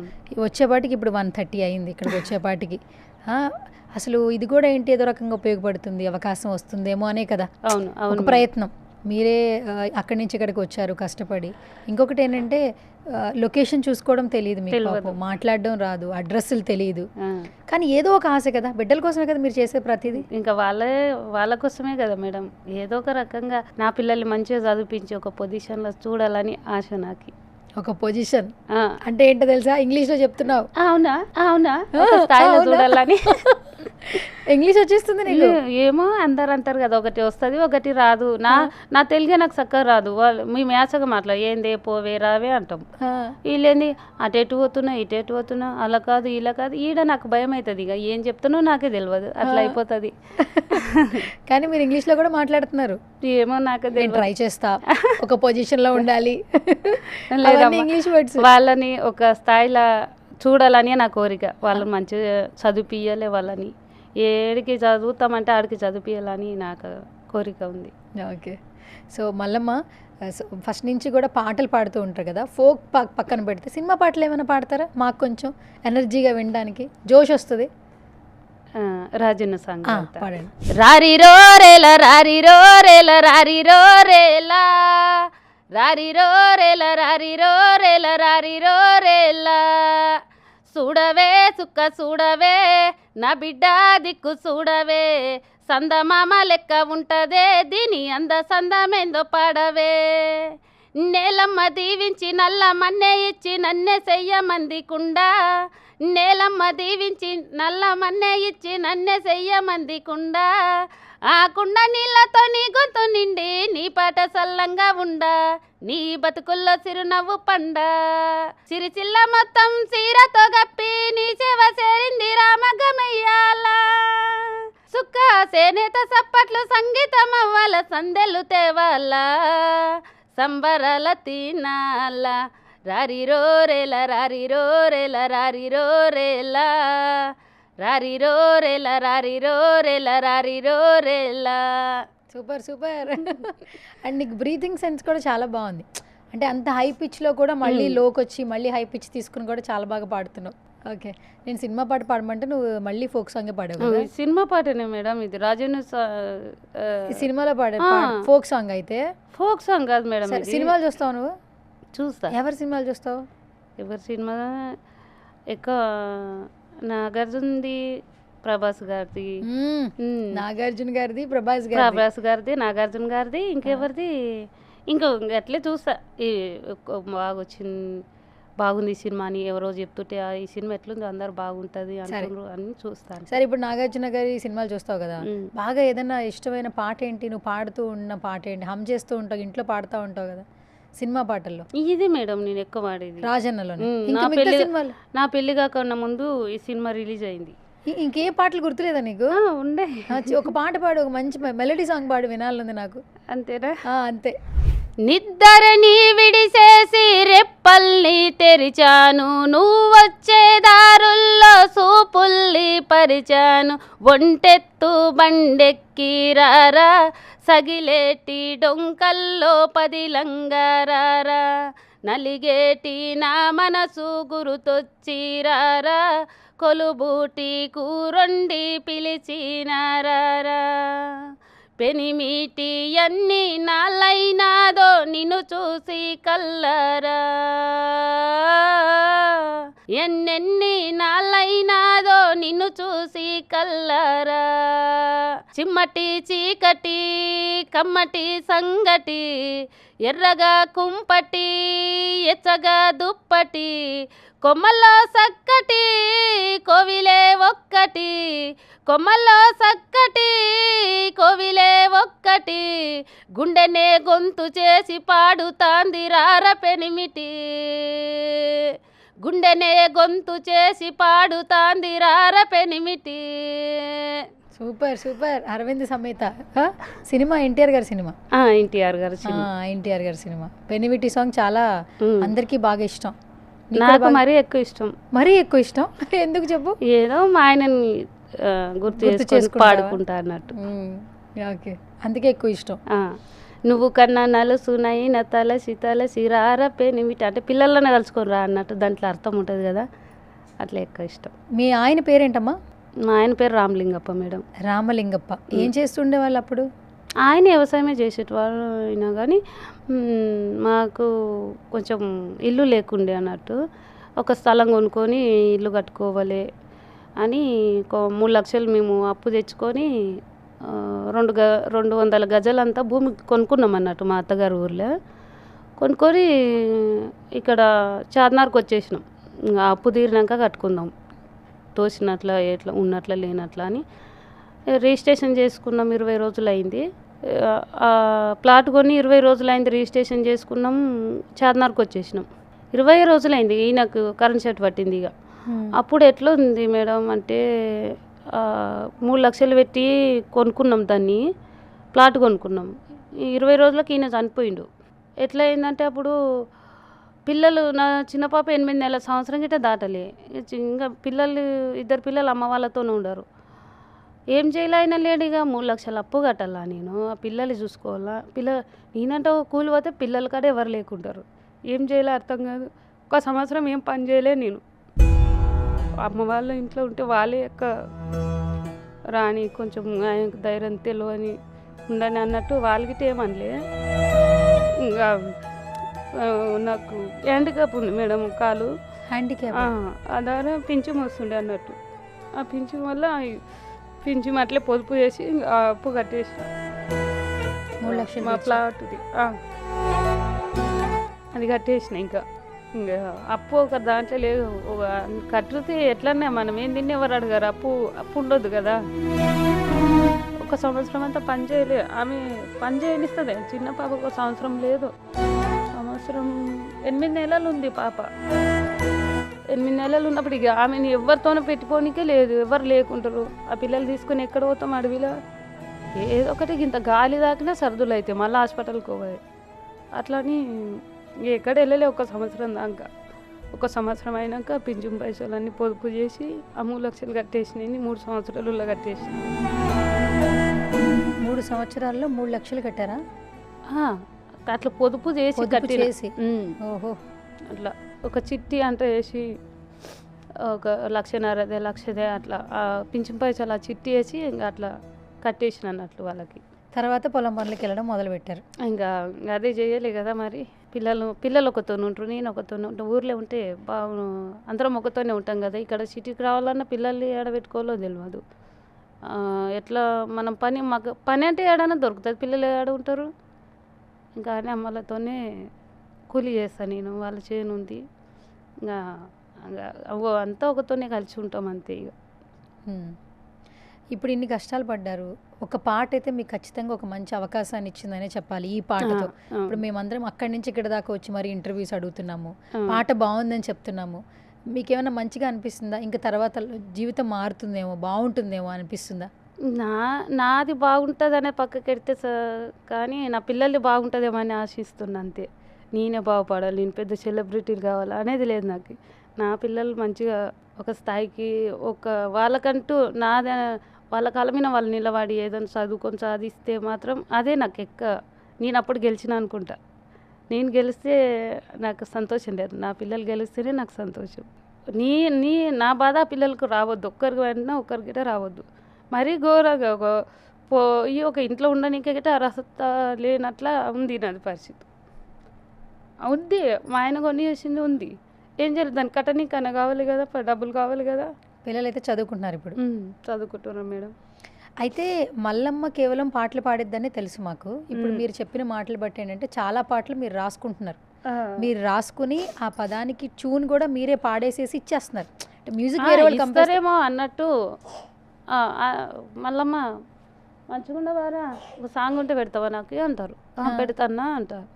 వచ్చేపాటికి ఇప్పుడు 1:30 అయింది ఇక్కడికి వచ్చేపాటికి. అసలు ఇది కూడా ఏంటి, ఏదో రకంగా ఉపయోగపడుతుంది, అవకాశం వస్తుందేమో అనే కదా ఒక ప్రయత్నం. మీరే అక్కడి నుంచి ఇక్కడికి వచ్చారు కష్టపడి. ఇంకొకటి ఏంటంటే లొకేషన్ చూసుకోవడం తెలియదు మీకు, పాపం మాట్లాడడం రాదు, అడ్రస్లు తెలియదు. కానీ ఏదో ఒక ఆశ కదా, బిడ్డల కోసమే కదా మీరు చేసే ప్రతిదీ. ఇంకా వాళ్ళ కోసమే కదా మేడం. ఏదో ఒక రకంగా నా పిల్లల్ని మంచిగా చదివించి ఒక పొజిషన్లో చూడాలని ఆశ నాకు. ఒక పొజిషన్ అంటే ఏంటో తెలుసా? ఇంగ్లీష్లో చెప్తున్నావు. అవునా స్థాయిలో చూడాలని. ఇంగ్లీష్ వచ్చేస్తుంది నీకు? ఏమో అందరు అంటారు కదా, ఒకటి వస్తుంది ఒకటి రాదు. నా తెలుగే నాకు చక్కగా రాదు. వాళ్ళు మేము యాసగా మాట్లాడు ఏందే పోవే రావే అంటాం. వీళ్ళేంది అటెటు పోతున్నా ఇటెటు పోతున్నా, అలా కాదు ఇలా కాదు. ఈడ నాకు భయం అవుతుంది, ఇక ఏం చెప్తున్నా నాకే తెలియదు, అట్లా అయిపోతుంది. కానీ మీరు ఇంగ్లీష్లో కూడా మాట్లాడుతున్నారు. ఏమో నాకు ట్రై చేస్తా, ఒక పొజిషన్లో ఉండాలి. ఇంగ్లీష్ వర్డ్స్ వాళ్ళని ఒక స్థాయిలో చూడాలని నా కోరిక. వాళ్ళని మంచిగా చదివిపియాలి, వాళ్ళని ఏడికి చదువుతామంటే ఆడికి చదివిపియాలని నాకు కోరిక ఉంది. ఓకే. సో మల్లమ్మ ఫస్ట్ నుంచి కూడా పాటలు పాడుతూ ఉంటారు కదా, ఫోక్ పక్కన పెడితే సినిమా పాటలు ఏమైనా పాడతారా? మాకు కొంచెం ఎనర్జీగా వినడానికి జోష్ వస్తుంది. రాజన్న సాంగ్ పాడండి. రారిరో రేలా రారిరో రేలా రారిరో రేలా రారిరో రేలా రారిరో రేలా రారిరో రేలా, చూడవే సుక్క చూడవే నా బిడ్డ దిక్కు చూడవే, సందమామ లెక్క ఉంటదే దీని అంద సందమేందో పాడవే, నేలమ్మ దీవించి నల్ల మన్నే ఇచ్చి నన్నే చెయ్యమందికుండా, నేలమ్మ దీవించి నల్ల మన్నే ఇచ్చి నన్నే చెయ్యమందికుండా, ఆ కుండ నీళ్ళతో నీ గొంతు నిండి నీ పాట సల్లంగా ఉండా, నీ బతుకుల్లో చిరునవ్వు పండ, సిరిచిల్ల మొత్తం చీరతో గప్పి నీ చెవ చేరింది రామగమయ్యాల, సుక్క సేనేత సప్పట్లు సంగీతం అవ్వాల, సందెలు తేవాల సంబరాల తినాల, రారిరో రేలా రారిరో రేలా రారిరో రేలా రారిరో రేలా రారిరో రేలా రారిరో రేలా. Super super. అండ్ నీకు బ్రీతింగ్ సెన్స్ కూడా చాలా బాగుంది. అంటే అంత హై పిచ్లో కూడా మళ్ళీ లోకి వచ్చి మళ్ళీ హై పిచ్ తీసుకుని కూడా చాలా బాగా పాడుతున్నావు. ఓకే. నేను సినిమా పాట పాడమంటే నువ్వు మళ్ళీ ఫోక్ సాంగ్ పాడావు. సినిమా పాటనే మేడం ఇది, రాజన్న సినిమాలో పాడే ఫోక్ సాంగ్. అయితే ఫోక్ సాంగ్ కాదు మేడం. సినిమాలు చూస్తావు నువ్వు? చూస్తా. ఎవరి సినిమాలు చూస్తావు? ఎవరి సినిమా ఎక్కువ? నాగార్జునది, ప్రభాస్ గారిది. నాగార్జున గారిది, ప్రభాస్ గారిది, నాగార్జున గారిది, ఇంకెవరిది ఇంకో అట్లే చూస్తా. బాగుంది ఈ సినిమా అని ఎవరో చెప్తుంటే ఈ సినిమా ఎట్లుంది అందరు బాగుంటుంది అంటారు అని చూస్తాను. సరే, ఇప్పుడు నాగార్జున గారి సినిమాలు చూస్తావు కదా, బాగా ఏదైనా ఇష్టమైన పాట ఏంటి? నువ్వు పాడుతూ ఉన్న పాట ఏంటి? హమ్ చేస్తూ ఉంటావు, ఇంట్లో పాడుతూ ఉంటావు కదా సినిమా పాటల్లో? ఇది మేడం నేను ఎక్కువ పాడేది రాజన్నలో. నా పెళ్లి కాకుండా ముందు ఈ సినిమా రిలీజ్ అయింది. ఇంకే పాటలు గుర్తులేదా నీకు? ఉండే. ఒక పాట పాడు, ఒక మంచి మెలోడీ సాంగ్ పాడు, వినాలంది నాకు. అంతేనా? అంతే. నిద్దరని విడిసేసి రెప్పల్ని తెరిచాను, నువ్వొచ్చే దారుల్లో సూపుల్ని పరిచాను, ఒంటెత్తు బండెక్కి రారా, సగిలేటి డొంకల్లో పదిలంగా రారా, నలిగేటి నా మనసు గురుతొచ్చి రారా, కొలుబూటి కూరొండి పిలిచినారా పెనిమిటి ఎన్ని నాళ్ళైనాదో నిన్ను చూసి కల్లరా ఎన్నెన్ని నాళ్ళైనాదో నిన్ను చూసి కల్లరా చిమ్మటి చీకటి కమ్మటి సంగటి ఎర్రగా కుంపటి ఎచ్చగా దుప్పటి కొమ్మల్లో సక్కటి కోవిలే ఒక్కటి కొమ్మల్లో సక్కటి కోవిలే ఒక్కటి గుండెనే గొంతు చేసి పాడుతాంది రార పెనిమిటి గుండెనే గొంతు చేసి పాడుతాంది రార పెనిమిటి. Super super. అరవింద్ సమేత సినిమా ఎన్టీఆర్ గారి సినిమా. ఎన్టీఆర్ గారి ఎన్టీఆర్ గారి సినిమా పెనిమిటి సాంగ్ చాలా అందరికీ బాగా ఇష్టం. నాకు మరీ ఎక్కువ ఇష్టం. మరీ ఎక్కువ ఇష్టం ఎందుకు చెప్పు? ఏదో మా ఆయనని గుర్తు చేసుకుని పాడుకుంటా అన్నట్టు. ఓకే, అందుకే ఎక్కువ ఇష్టం. నువ్వు కన్నా నలుసునై నతల శీతల సిరార పెనిమిటి అంటే పిల్లలను కలుసుకొని రా అన్నట్టు దాంట్లో అర్థం ఉంటుంది కదా, అట్లా ఎక్కువ ఇష్టం. మీ ఆయన పేరేంటమ్మా? మా ఆయన పేరు రామలింగప్ప మేడం. రామలింగప్ప. ఏం చేస్తుండే వాళ్ళు అప్పుడు? ఆయన వ్యవసాయమే చేసేటవారు అయినా కానీ మాకు కొంచెం ఇల్లు లేకుండే అన్నట్టు. ఒక స్థలం కొనుక్కొని ఇల్లు కట్టుకోవాలి అని 3 లక్షలు మేము అప్పు తెచ్చుకొని 200 గజాలంతా భూమి కొనుక్కున్నాం అన్నట్టు మా అత్తగారు ఊర్లో. కొనుక్కొని ఇక్కడ చార్మినార్కి వచ్చేసినాం. ఇంకా అప్పు తీరినాక కట్టుకుందాం, తోసినట్ల ఎట్లా ఉన్నట్ల లేనట్లా అని రిజిస్ట్రేషన్ చేసుకున్నాం. 20 రోజులు అయింది. ప్లాట్ కొని 20 రోజులు అయింది, రిజిస్ట్రేషన్ చేసుకున్నాం. చార్మినార్కి వచ్చేసినాం. 20 రోజులు అయింది. ఈయనకు కరెంట్ షాట్ పట్టింది. ఇక అప్పుడు ఎట్లా ఉంది మేడం అంటే 3 లక్షలు పెట్టి కొనుక్కున్నాం దాన్ని, ప్లాట్ కొనుక్కున్నాం. 20 రోజులకు ఈయన చనిపోయిండు. ఎట్లా అయిందంటే అప్పుడు పిల్లలు, నా చిన్న పాప 8 నెలల సంవత్సరం గిట్ట దాటలే. ఇంకా ఇద్దరు పిల్లలు అమ్మ వాళ్ళతోనే ఉండరు. ఏం చేయాలి? ఆయన లేడు. ఇక 3 లక్షలు అప్పు కట్టాలా నేను, ఆ పిల్లలు చూసుకోవాలా. నేనంటే కూలి పోతే పిల్లల కాడ ఎవరు లేకుంటారు. ఏం చేయాలో అర్థం కాదు. 1 సంవత్సరం ఏం పని చేయలే నేను. అమ్మ వాళ్ళ ఇంట్లో ఉంటే వాళ్ళే రాని కొంచెం ఆయనకు ధైర్యం తెలియని ఉండని అన్నట్టు వాళ్ళకిటే ఏమనలే. ఇంకా నాకు హ్యాండిక్యాప్ ఉంది మేడం, కాలు హ్యాండిక్యాప్. అదారా పింఛం వస్తుండే అన్నట్టు. ఆ పింఛం వల్ల పింఛం అట్లే పొదుపు చేసి ఆ అప్పు కట్టేసి 3 లక్షలు మా ప్లాట్ది అది కట్టేసిన. ఇంకా అప్పు ఒక దాంట్లో లేదు. కట్టితే ఎట్లన్నా మనం ఏం తిని ఎవరు అడగారు, అప్పు ఉండొద్దు కదా. 1 సంవత్సరం అంతా పని చేయలే. ఆమె పని చేయనిస్తుంది. చిన్న పాపకు 1 సంవత్సరం లేదు, సంవత్సరం 8 నెలలు ఉంది పాప. 8 నెలలు ఉన్నప్పుడు ఇక ఆమెను ఎవరితోనూ పెట్టుకోనికే లేదు, ఎవరు లేకుంటారు. ఆ పిల్లలు తీసుకుని ఎక్కడ పోతాం అడవిలో? ఏదో ఒకటి ఇంత గాలి తాకినా సర్దులు అయితే మళ్ళీ హాస్పిటల్కి పోవాలి. అట్లని ఎక్కడ వెళ్ళలే 1 సంవత్సరం దాకా. 1 సంవత్సరం అయినాక పింఛన్ పైసలన్నీ పొదుపు చేసి ఆ 3 లక్షలు కట్టేసినాయి. 3 సంవత్సరాలలో కట్టేసిన. 3 సంవత్సరాల్లో 3 లక్షలు కట్టారా? అట్లా పొదుపు చేసి కట్టేసి. ఓహో. అట్లా ఒక చిట్టి అంతా వేసి 1,50,000 లక్షదే అట్లా పింఛన్ పైసలు ఆ చిట్టి వేసి ఇంకా అట్లా కట్టేసిన అన్నట్లు వాళ్ళకి. తర్వాత పొలం పనులకి వెళ్ళడం మొదలుపెట్టారు. ఇంకా అదే చేయలే కదా మరి. పిల్లలు ఒకతోనే ఉంటారు, నేను ఒకతోనే ఉంటాను. ఊర్లో ఉంటే అందరం ఒకతోనే ఉంటాం కదా. ఇక్కడ సిటీకి రావాలన్నా పిల్లల్ని ఏడబెట్టుకోవాలో తెలియదు. ఎట్లా మనం పని అంటే ఏడైనా దొరుకుతుంది, పిల్లలు ఏడ ఉంటారు. ఇంకా అని అమ్మలతోనే కూలి చేస్తాను నేను. వాళ్ళ చేను ఉంది, ఇంకా అంతా ఒకతోనే కలిసి ఉంటాం అంతే. ఇక ఇప్పుడు ఇన్ని కష్టాలు పడ్డారు, ఒక పాట అయితే మీకు ఖచ్చితంగా ఒక మంచి అవకాశాన్ని ఇచ్చిందనే చెప్పాలి ఈ పాటతో. ఇప్పుడు మేమందరం అక్కడి నుంచి ఇక్కడ దాకా వచ్చి మరి ఇంటర్వ్యూస్ అడుగుతున్నాము, పాట బాగుందని చెప్తున్నాము. మీకేమైనా మంచిగా అనిపిస్తుందా? ఇంకా తర్వాత జీవితం మారుతుందేమో, బాగుంటుందేమో అనిపిస్తుందా? నాది బాగుంటుంది అనే పక్కకెడితే కానీ నా పిల్లల్ని బాగుంటుందేమో అని ఆశిస్తున్నా అంతే. నేనే బాగుపడాలి, నేను పెద్ద సెలబ్రిటీలు కావాలి అనేది లేదు నాకు. నా పిల్లలు మంచిగా ఒక స్థాయికి వాళ్ళకంటూ వాళ్ళ కాళ్ళ మీద వాళ్ళు నిలబడి ఏదైనా చదువుకొని సాధిస్తే మాత్రం అదే నాకు నేను అప్పుడు గెలిచిన అనుకుంటా. నేను గెలిస్తే నాకు సంతోషం లేదు, నా పిల్లలు గెలిస్తేనే నాకు సంతోషం. నీ నీ నా బాధ పిల్లలకు రావద్దు, ఒక్కరికి వెంటనే ఒక్కరికి రావద్దు. మరీ ఘోరంగా పోయి ఒక ఇంట్లో ఉండనీకే గిట్ట అర్హత లేనట్లా ఉంది నాది పరిస్థితి. ఉంది, మా ఆయన కొని చేసింది ఉంది, ఏం చేయాలి, దాన్ని కట్టనీకన్నా కావాలి కదా, డబ్బులు కావాలి కదా. పిల్లలు అయితే చదువుకుంటున్నారు ఇప్పుడు. చదువుకుంటున్నాం మేడం. అయితే మల్లమ్మ కేవలం పాటలు పాడిద్దని తెలుసు మాకు. ఇప్పుడు మీరు చెప్పిన మాటలు బట్టి ఏంటంటే చాలా పాటలు మీరు రాసుకుంటున్నారు. మీరు రాసుకుని ఆ పదానికి ట్యూన్ కూడా మీరే పాడేసేసి ఇచ్చేస్తున్నారు. మ్యూజిక్ వేరే వాళ్ళు కంపేరేమో అన్నట్టు. మల్లమ్మ మంచిగుండవారా, ఒక సాంగ్ ఉంటే పెడతావా నాకు అంటారు. పెడతానా అంటారు.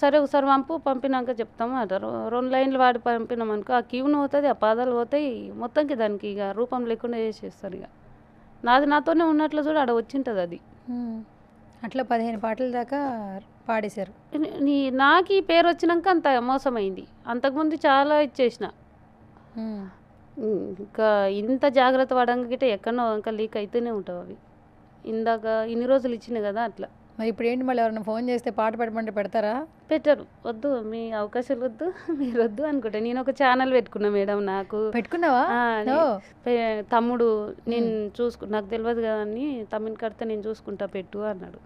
సరే ఒకసారి పంపినాక చెప్తాము అంటారు. 2 లైన్లు వాడి పంపినామనుకో ఆ క్యూన్ పోతుంది, ఆ పాదాలు పోతాయి, మొత్తంకి దానికి ఇక రూపం లేకుండా చేసేస్తారు. ఇక నాతోనే ఉన్నట్లు చూడ ఆడ వచ్చింటుంది అది. అట్లా 15 పాటల దాకా పాడేశారు. నాకు ఈ పేరు వచ్చినాక అంత మోసమైంది. అంతకుముందు చాలా ఇచ్చేసిన. ఇంకా ఇంత జాగ్రత్త పడంగా గిట్ట ఎక్కడో ఇంకా లీక్ అవుతూనే ఉంటావు అవి. ఇందాక ఇన్ని రోజులు ఇచ్చినాయి కదా అట్లా. మరి ఇప్పుడు ఏంటి, మళ్ళీ ఎవరైనా ఫోన్ చేస్తే పాట పెట్టమంటే పెడతారా? పెట్టరు, వద్దు, మీ అవకాశాలు వద్దు, మీరు వద్దు అనుకుంటా. నేను ఒక ఛానల్ పెట్టుకున్నా మేడం. నాకు పెట్టుకున్నావా? తమ్ముడు నేను నాకు తెలియదు కదా అని తమ్ముని కడితే నేను చూసుకుంటా పెట్టు అన్నాడు.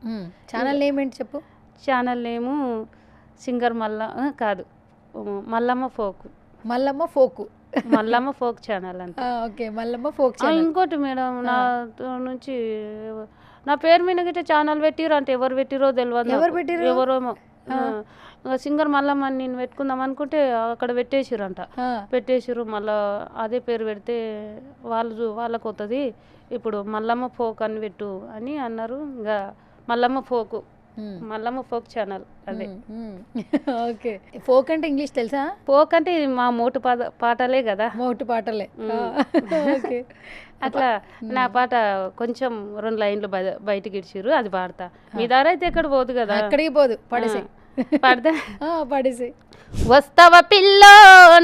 ఛానల్ నేమ్ ఏంటి చెప్పు. ఛానల్ నేము సింగర్ కాదు, Mallamma folk. Mallamma folk, Mallamma folk channel అంతే. Okay, Mallamma folk channel. ఇంకోటి మేడం, నా నుంచి నా పేరు మీద గిట్ట ఛానల్ పెట్టిరు అంటే ఎవరు పెట్టిరో తెలియదు. ఎవరు పెట్టిరు? ఎవరేమో సింగర్ మల్లమ్మ నేను పెట్టుకుందాం అనుకుంటే అక్కడ పెట్టేసిరంట. పెట్టేసిరు. మళ్ళా అదే పేరు పెడితే వాళ్ళకు అవుతుంది, ఇప్పుడు మల్లమ్మ ఫోక్ అని పెట్టు అని అన్నారు. ఇంకా మల్లమ్మ ఫోక్ ఛానల్ అదే. ఓకే, ఫోక్ అంటే ఇంగ్లీష్ తెలుసా? ఫోక్ అంటే మా మోటు పాటలే కదా. మోటు పాటలే. ఓకే, అట్లా నా పాట కొంచెం 2 లైన్లు బయటకి ఇచ్చిర్రు, అది పాడతా. మీ దార అయితే ఎక్కడ పోదు కదా. అక్కడికి పోదు, పడేసి పాడతా. పడేసి. వస్తవ పిల్లో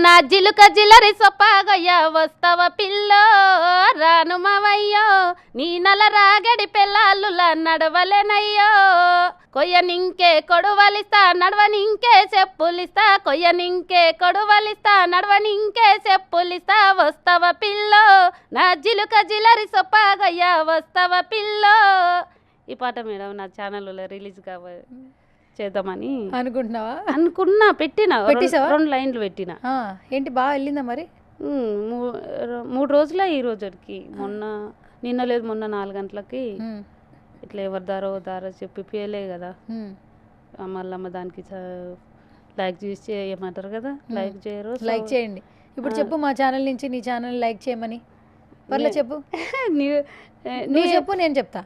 నా జిలుక జిలరి సొప్పాగయ్యా, వస్తవ పిల్లో రాను మావయ్యో, నీ నల రాగడి పెళ్ళాళ్ళులా నడవలేనయ్యో, కొయ్యనింకే కొడువలిస్తా నడవనింకే చెప్పులిస్తా, కొయ్యనింకే కొడువలిస్తా నడవనింకే చెప్పులిస్తా, వస్తవ పిల్లో నా జిలుక జిలరి సొప్పాగయ్యా, వస్తవ పిల్లో. ఈ పాట మేడం నా ఛానల్లో రిలీజ్ చేద్దామని అనుకున్నా. పెట్టినా 2 లైన్లు పెట్టిన. ఏంటి, బాగా వెళ్ళిందా మరి? 3 రోజుల ఈ రోజుకి. నిన్న లేదు, మొన్న 4 గంటలకి ఇట్లా ఎవరి దారో చెప్పిపోయలే కదా. మళ్ళమ్మ దానికి లైక్ చేసి ఏమంటారు కదా, లైక్ చేయరు. లైక్ చేయండి. ఇప్పుడు చెప్పు, మా ఛానల్ నుంచి నీ ఛానల్ లైక్ చేయమని. పర్లే చెప్పు. నువ్వు చెప్పు, నేను చెప్తా.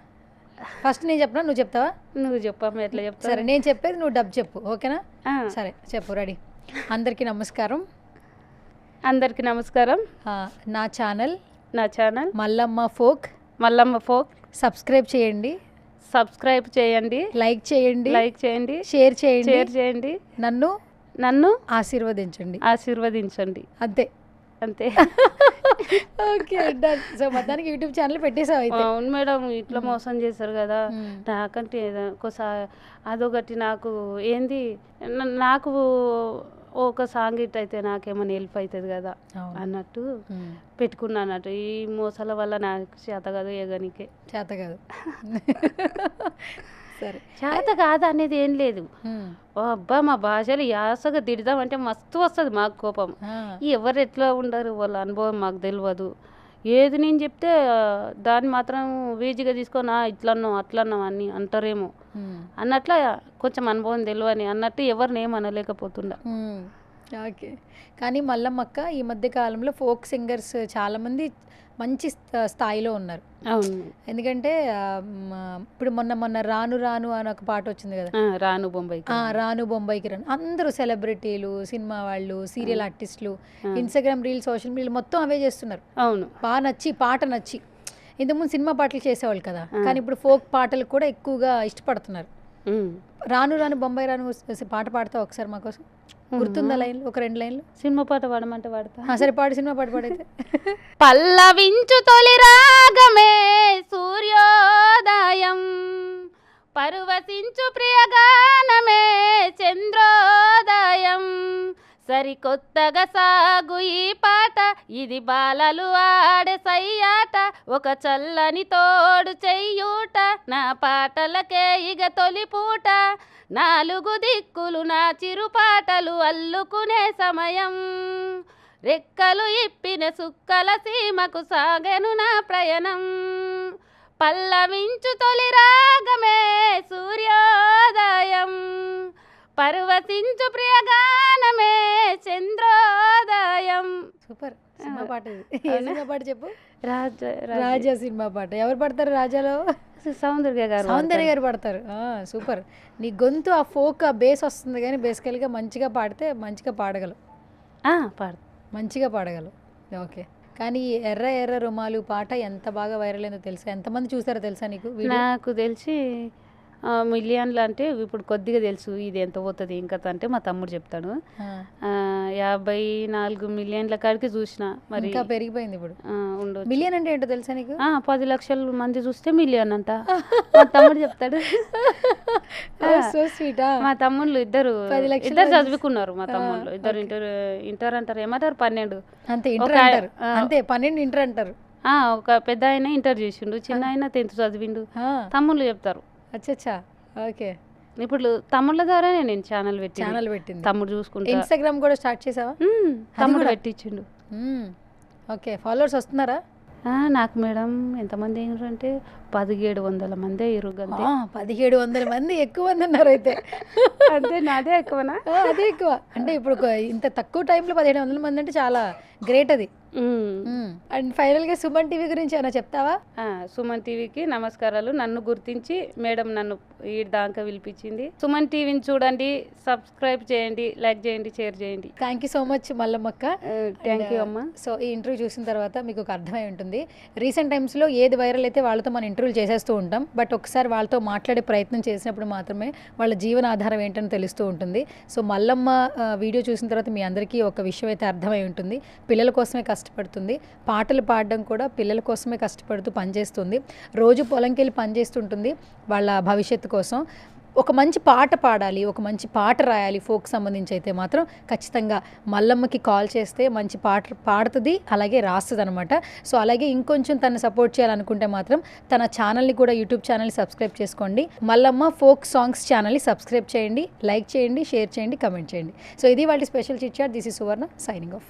ఫస్ట్ నేను చెప్పనా, నువ్వు చెప్తావా? నువ్వు చెప్పమ్మా, ఎట్లా చెప్తా? సరే, నేను చెప్పేది నువ్వు డబ్ చెప్పు, ఓకేనా? సరే చెప్పు, రెడీ. అందరికీ నమస్కారం. అందరికీ నమస్కారం. నా ఛానల్ మల్లమ్మ ఫోక్. సబ్స్క్రైబ్ చేయండి, లైక్ చేయండి, షేర్ చేయండి, నన్ను ఆశీర్వదించండి. అంతే. Okay, done. సో మొత్తానికి యూట్యూబ్ ఛానల్ పెట్టేసావు అయితే. అవును మేడం, ఇట్లా మోసం చేశారు కదా. నాకంటే ఒకసారి అదొకటి నాకు ఏంది, నాకు ఒక సాంగ్ ఇట్ అయితే నాకేమైనా హెల్ప్ అవుతుంది కదా అన్నట్టు పెట్టుకున్నా అన్నట్టు. ఈ మోసాల వల్ల నాకు చేత కాదు, ఎగనికే చేత కాదు. సరే, చేత కాదు అనేది ఏం లేదు. అబ్బా, మా భాషలు యాసగా తిడదామంటే మస్తు వస్తుంది మాకు కోపం. ఎవరు ఎట్లా ఉండరు, వాళ్ళ అనుభవం మాకు తెలియదు. ఏది నేను చెప్తే దాన్ని మాత్రం వీజీగా తీసుకొని ఇట్లన్నాం అట్లన్నాం అని అంటారేమో అన్నట్ల కొంచెం అనుభవం తెలియని అన్నట్టు ఎవరిని ఏమనలేకపోతుండ. ఓకే, కానీ మల్లమ్మక్క ఈ మధ్య కాలంలో ఫోక్ సింగర్స్ చాలామంది మంచి స్థాయిలో ఉన్నారు. అవును, ఎందుకంటే ఇప్పుడు మొన్న రాను రాను అని ఒక పాట వచ్చింది కదా, రాను బొంబాయికి రాను. అందరూ సెలబ్రిటీలు, సినిమా వాళ్ళు, సీరియల్ ఆర్టిస్టులు, ఇన్స్టాగ్రామ్ రీల్స్, సోషల్ మీడియా మొత్తం అవే చేస్తున్నారు. అవును, బాగా నచ్చి పాట నచ్చి. ఇంతకుముందు సినిమా పాటలు చేసేవాళ్ళు కదా, కానీ ఇప్పుడు ఫోక్ పాటలు కూడా ఎక్కువగా ఇష్టపడుతున్నారు. రాను రాను బొంబాయి రాను పాట పాడతావు ఒకసారి మా కోసం? గుర్తుందా లైన్లు, ఒక 2 లైన్లు? సినిమా పాట పాడమంటే పాడతా. సరే పాడు, సినిమా పాట పాడైతే. పల్లవించు తొలి రాగమే సూర్యోదయం, పరువశించు ప్రియగానమే చంద్రోదయం, సరికొత్తగా సాగు ఈ పాట, ఇది బాలలు ఆడే సయ్యాట, ఒక చల్లని తోడు చెయ్యూట, నా పాటలకే ఇగ తొలిపూట, నాలుగు దిక్కులు నా చిరుపాటలు అల్లుకునే సమయం, రెక్కలు ఇప్పిన సుక్కల సీమకు సాగెను నా ప్రయాణం, పల్లవించు తొలి రాగమే సూర్యోదయం, పర్వతించు ప్రియగానమే చంద్రోదయం. సూపర్ సినిమా పాట ఇది. ఏ సినిమా పాట చెప్పు. రాజా రాజా సినిమా పాట. ఎవరు పడతారు రాజాలో? సౌందర్య గారు. సౌందర్య గారు పడతారు. సూపర్. నీ గొంతు ఆ ఫోక్ ఆ బేస్ వస్తుంది కానీ బేసికల్గా మంచిగా పాడితే మంచిగా పాడగలవు. పాడు మంచిగా పాడగలవు. ఓకే. కానీ ఈ ఎర్ర ఎర్ర రుమాలు పాట ఎంత బాగా వైరల్ అయిందో తెలుసా? ఎంతమంది చూసారో తెలుసా నీకు? నాకు తెలిసి మిలియన్లు అంటే ఇప్పుడు కొద్దిగా తెలుసు, ఇది ఎంత పోతుంది ఇంకా అంటే మా తమ్ముడు చెప్తాడు. 54 మిలియన్ల కాడికి చూసిన. మరి ఇంకా పెరిగిపోయింది ఇప్పుడు. ఉండొచ్చు. మిలియన్ అంటే ఏంటో తెలుసా నీకు? 10 లక్షల మంది చూస్తే మిలియన్ అంట మా తమ్ముడు చెప్తాడు. So sweet. మా తమ్ముళ్ళు ఇద్దరు 10 లక్షలు చదువుకున్నారు. మా తమ్ముళ్ళు ఇద్దరు ఇంటర్ అంటారు, ఏమంటారు 12. అంతే ఇంటర్ అంటారు. అంతే 12 ఇంటర్ అంటారు. ఒక పెద్ద ఆయన ఇంటర్ చేసిండు, చిన్న ఆయన 10th చదివిండు. తమ్ముళ్ళు చెప్తారు. అచ్చా. ఓకే. ఇప్పుడు తమ్ముళ్ళ ద్వారానే నేను ఛానల్ పెట్టింది. తమ్ముడు చూసుకుంటా. ఇన్స్టాగ్రామ్ కూడా స్టార్ట్ చేసావా? తమ్ముడు పెట్టించిండు. ఓకే. ఫాలోవర్స్ వస్తున్నారా? నాకు మేడం ఎంతమంది అయ్యారు అంటే 1700 మంది అయ్యారు. 1700 మంది ఎక్కువ మంది అన్నారు అయితే. అంతే. నాదే ఎక్కువనా? అదే ఎక్కువ. అంటే ఇప్పుడు ఇంత తక్కువ టైంలో 1700 మంది అంటే చాలా గ్రేట్ అది. అండ్ ఫైనల్గా సుమన్ టీవీ గురించి ఏమైనా చెప్తావా? సుమన్ టీవీకి నమస్కారాలు. నన్ను గుర్తించి మేడం నన్ను ఈ దాకా పిలిపించింది. సుమన్ టీవీని చూడండి, సబ్స్క్రైబ్ చేయండి, లైక్ చేయండి, షేర్ చేయండి. థ్యాంక్ యూ సో మచ్ మల్లమ్మక్క. థ్యాంక్ యూ అమ్మ. సో ఈ ఇంటర్వ్యూ చూసిన తర్వాత మీకు ఒక అర్థమై ఉంటుంది. రీసెంట్ టైమ్స్లో ఏది వైరల్ అయితే వాళ్ళతో మనం ఇంటర్వ్యూలు చేసేస్తూ ఉంటాం. బట్ ఒకసారి వాళ్ళతో మాట్లాడే ప్రయత్నం చేసినప్పుడు మాత్రమే వాళ్ళ జీవనాధారం ఏంటని తెలుస్తూ ఉంటుంది. సో మల్లమ్మ వీడియో చూసిన తర్వాత మీ అందరికీ ఒక విషయం అయితే అర్థమై ఉంటుంది. పిల్లల కోసమే కష్టపడుతుంది. పాటలు పాడడం కూడా పిల్లల కోసమే కష్టపడుతూ పనిచేస్తుంది. రోజు పొలంకి వెళ్ళి పనిచేస్తుంటుంది వాళ్ళ భవిష్యత్తు కోసం. ఒక మంచి పాట పాడాలి, ఒక మంచి పాట రాయాలి ఫోక్ సంబంధించి అయితే మాత్రం ఖచ్చితంగా మల్లమ్మకి కాల్ చేస్తే మంచి పాట పాడుతుంది, అలాగే రాస్తుంది అనమాట. సో అలాగే ఇంకొంచెం తను సపోర్ట్ చేయాలనుకుంటే మాత్రం తన ఛానల్ని కూడా యూట్యూబ్ ఛానల్ని సబ్స్క్రైబ్ చేసుకోండి. మల్లమ్మ ఫోక్ సాంగ్స్ ఛానల్ని సబ్స్క్రైబ్ చేయండి, లైక్ చేయండి, షేర్ చేయండి, కమెంట్ చేయండి. సో ఇది వాళ్ళ special chit chat. This is Suvarna signing of.